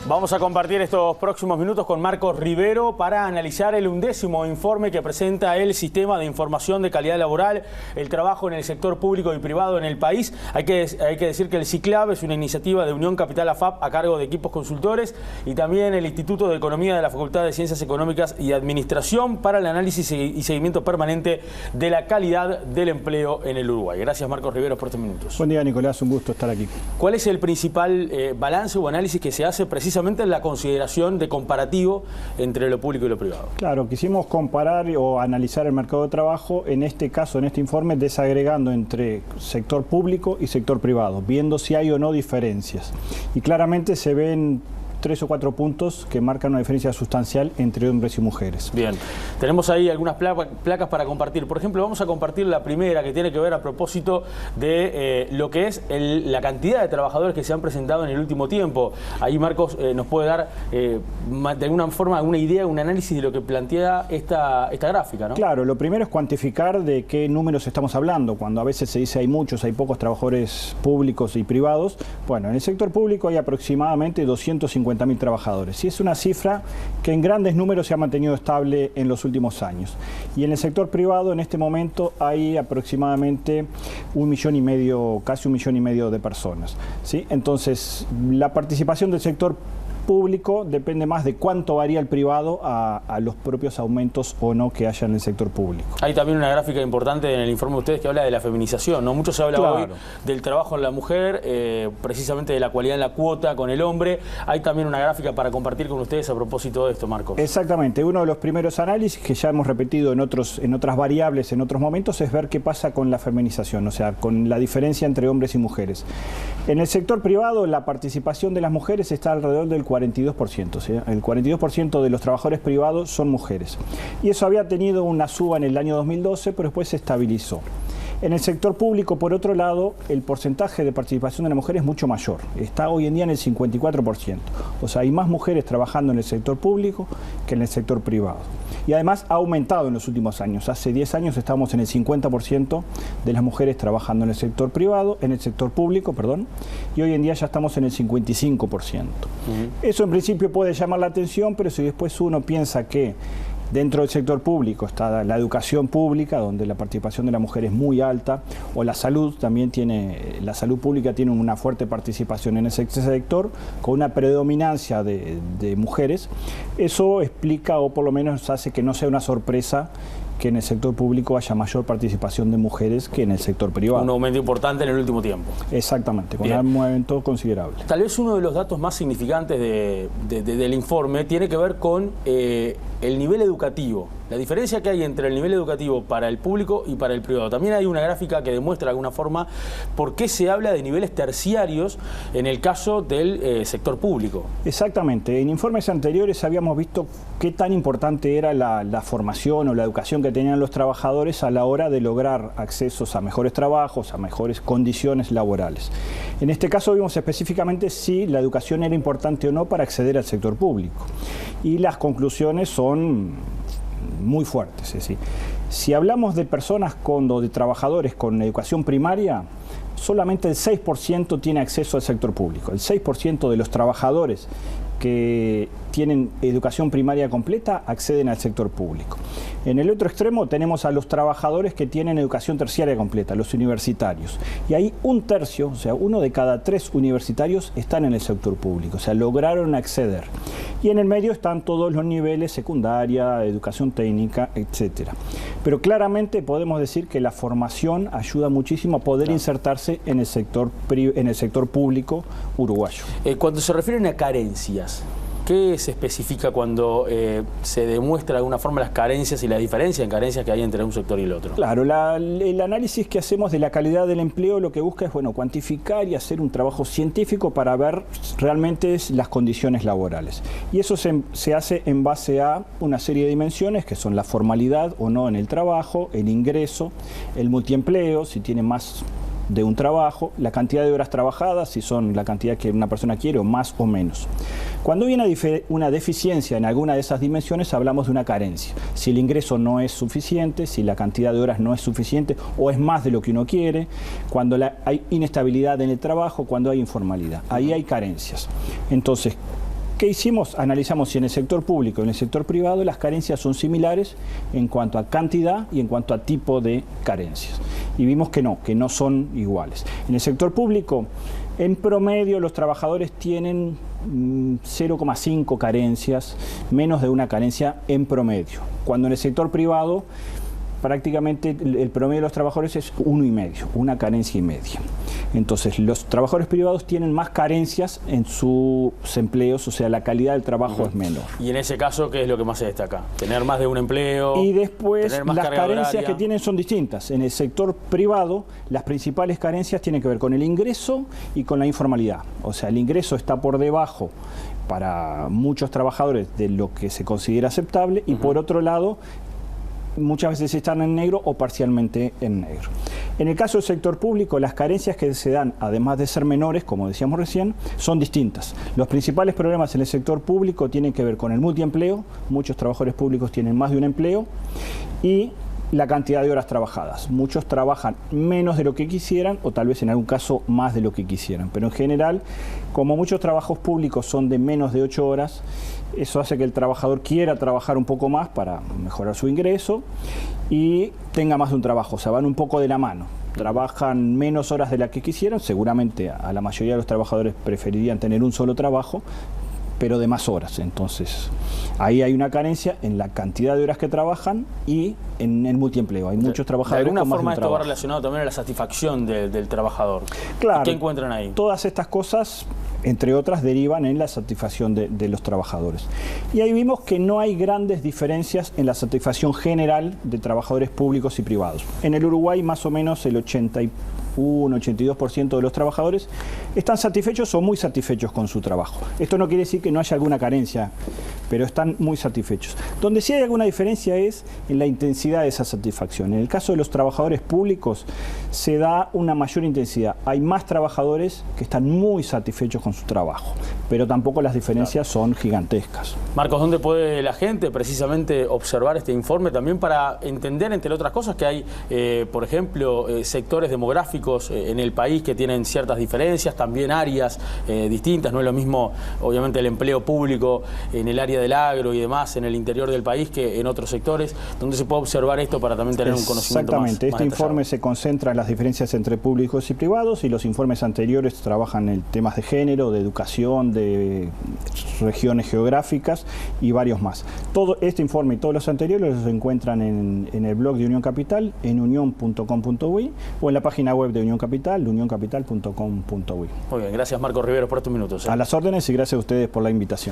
Vamos a compartir estos próximos minutos con Marcos Rivero para analizar el 11º informe que presenta el Sistema de Información de Calidad Laboral, el trabajo en el sector público y privado en el país. Hay que decir que el CICLAB es una iniciativa de Unión Capital AFAP a cargo de equipos consultores y también el Instituto de Economía de la Facultad de Ciencias Económicas y Administración para el análisis y seguimiento permanente de la calidad del empleo en el Uruguay. Gracias, Marcos Rivero, por estos minutos. Buen día, Nicolás, un gusto estar aquí. ¿Cuál es el principal balance o análisis que se hace precisamente en la consideración de comparativo entre lo público y lo privado? Claro, quisimos comparar o analizar el mercado de trabajo, en este caso, en este informe, desagregando entre sector público y sector privado, viendo si hay o no diferencias. Y claramente se ven 3 o 4 puntos que marcan una diferencia sustancial entre hombres y mujeres. Bien, tenemos ahí algunas placas para compartir. Por ejemplo, vamos a compartir la primera, que tiene que ver a propósito de lo que es la cantidad de trabajadores que se han presentado en el último tiempo. Ahí Marcos nos puede dar de alguna forma una idea, un análisis de lo que plantea esta gráfica, ¿no? Claro, lo primero es cuantificar de qué números estamos hablando. Cuando a veces se dice hay muchos, hay pocos trabajadores públicos y privados. Bueno, en el sector público hay aproximadamente 250.000 trabajadores. Y es una cifra que en grandes números se ha mantenido estable en los últimos años. Y en el sector privado, en este momento, hay aproximadamente 1,5 millones, casi 1,5 millones de personas, ¿sí? Entonces, la participación del sector público depende más de cuánto varía el privado a los propios aumentos o no que haya en el sector público. Hay también una gráfica importante en el informe de ustedes que habla de la feminización, ¿no? Mucho se habla hoy del trabajo en la mujer, precisamente de la cualidad en la cuota con el hombre. Hay también una gráfica para compartir con ustedes a propósito de esto, Marcos. Exactamente. Uno de los primeros análisis que ya hemos repetido en otras variables, en otros momentos, es ver qué pasa con la feminización, o sea, con la diferencia entre hombres y mujeres. En el sector privado, la participación de las mujeres está alrededor del 42%, ¿sí? El 42% de los trabajadores privados son mujeres. Y eso había tenido una suba en el año 2012, pero después se estabilizó. En el sector público, por otro lado, el porcentaje de participación de la mujer es mucho mayor. Está hoy en día en el 54%. O sea, hay más mujeres trabajando en el sector público que en el sector privado. Y además ha aumentado en los últimos años. Hace 10 años estábamos en el 50% de las mujeres trabajando en el sector privado, en el sector público, perdón, y hoy en día ya estamos en el 55%. Eso en principio puede llamar la atención, pero si después uno piensa que dentro del sector público está la educación pública, donde la participación de la mujer es muy alta, o la salud también la salud pública tiene una fuerte participación en ese sector, con una predominancia de mujeres. Eso explica, o por lo menos hace que no sea una sorpresa, que en el sector público haya mayor participación de mujeres que en el sector privado. Un aumento importante en el último tiempo. Exactamente, con un aumento considerable. Tal vez uno de los datos más significantes del informe tiene que ver con el nivel educativo. La diferencia que hay entre el nivel educativo para el público y para el privado. También hay una gráfica que demuestra de alguna forma por qué se habla de niveles terciarios en el caso del sector público. Exactamente. En informes anteriores habíamos visto qué tan importante era la formación o la educación que tenían los trabajadores a la hora de lograr accesos a mejores trabajos, a mejores condiciones laborales. En este caso vimos específicamente si la educación era importante o no para acceder al sector público. Y las conclusiones son muy fuertes. Es decir, si hablamos de personas de trabajadores con educación primaria, solamente el 6% tiene acceso al sector público. El 6% de los trabajadores que tienen educación primaria completa acceden al sector público. En el otro extremo tenemos a los trabajadores que tienen educación terciaria completa, los universitarios. Y ahí 1/3, o sea, 1 de cada 3 universitarios están en el sector público, o sea, lograron acceder. Y en el medio están todos los niveles, secundaria, educación técnica, etcétera. Pero claramente podemos decir que la formación ayuda muchísimo a poder insertarse en el sector público uruguayo. Cuando se refieren a carencias, ¿qué se especifica cuando se demuestra de alguna forma las carencias y la diferencia en carencias que hay entre un sector y el otro? Claro, el análisis que hacemos de la calidad del empleo lo que busca es cuantificar y hacer un trabajo científico para ver realmente las condiciones laborales. Y eso se hace en base a una serie de dimensiones que son la formalidad o no en el trabajo, el ingreso, el multiempleo, si tiene más de un trabajo, la cantidad de horas trabajadas, si son la cantidad que una persona quiere o más o menos. Cuando hay una deficiencia en alguna de esas dimensiones, hablamos de una carencia. Si el ingreso no es suficiente, si la cantidad de horas no es suficiente o es más de lo que uno quiere, cuando hay inestabilidad en el trabajo, cuando hay informalidad. Ahí hay carencias. Entonces, ¿Qué hicimos? Analizamos si en el sector público y en el sector privado las carencias son similares en cuanto a cantidad y en cuanto a tipo de carencias. Y vimos que no son iguales. En el sector público, en promedio, los trabajadores tienen 0,5 carencias, menos de una carencia en promedio. Cuando en el sector privado, prácticamente el promedio de los trabajadores es 1,5, una carencia y media. Entonces, los trabajadores privados tienen más carencias en sus empleos, o sea, la calidad del trabajo es menor. Y en ese caso, ¿qué es lo que más se destaca? ¿Tener más de un empleo? Y después, tener más las carga carencias horaria que tienen son distintas. En el sector privado, las principales carencias tienen que ver con el ingreso y con la informalidad. O sea, el ingreso está por debajo para muchos trabajadores de lo que se considera aceptable y por otro lado, muchas veces están en negro o parcialmente en negro. En el caso del sector público, las carencias que se dan, además de ser menores, como decíamos recién, son distintas. Los principales problemas en el sector público tienen que ver con el multiempleo, muchos trabajadores públicos tienen más de un empleo, y la cantidad de horas trabajadas. Muchos trabajan menos de lo que quisieran o tal vez en algún caso más de lo que quisieran. Pero en general, como muchos trabajos públicos son de menos de 8 horas, eso hace que el trabajador quiera trabajar un poco más para mejorar su ingreso y tenga más de un trabajo. O sea, van un poco de la mano. Trabajan menos horas de las que quisieran. Seguramente a la mayoría de los trabajadores preferirían tener un solo trabajo, pero de más horas. Entonces, ahí hay una carencia en la cantidad de horas que trabajan y en el multiempleo. Hay muchos trabajadores con más de un trabajo. De alguna forma esto va relacionado también a la satisfacción del trabajador. Claro. ¿Qué encuentran ahí? Todas estas cosas, entre otras, derivan en la satisfacción de los trabajadores. Y ahí vimos que no hay grandes diferencias en la satisfacción general de trabajadores públicos y privados. En el Uruguay, más o menos el 82% de los trabajadores están satisfechos o muy satisfechos con su trabajo. Esto no quiere decir que no haya alguna carencia, pero están muy satisfechos. Donde sí hay alguna diferencia es en la intensidad de esa satisfacción. En el caso de los trabajadores públicos se da una mayor intensidad. Hay más trabajadores que están muy satisfechos con su trabajo, pero tampoco las diferencias son gigantescas. Marcos, ¿dónde puede la gente precisamente observar este informe también para entender, entre otras cosas, que hay, por ejemplo, sectores demográficos en el país que tienen ciertas diferencias, también áreas distintas? No es lo mismo, obviamente, el empleo público en el área del agro y demás en el interior del país que en otros sectores, donde se puede observar esto para también tener un conocimiento más. Exactamente, este informe se concentra en las diferencias entre públicos y privados, y los informes anteriores trabajan en temas de género, de educación, de regiones geográficas y varios más. Todo este informe y todos los anteriores los encuentran en el blog de Unión Capital, en unión.com.uy, o en la página web de Unión Capital, unioncapital.com.uy. Muy bien, gracias Marcos Rivero por estos minutos. A las órdenes y gracias a ustedes por la invitación.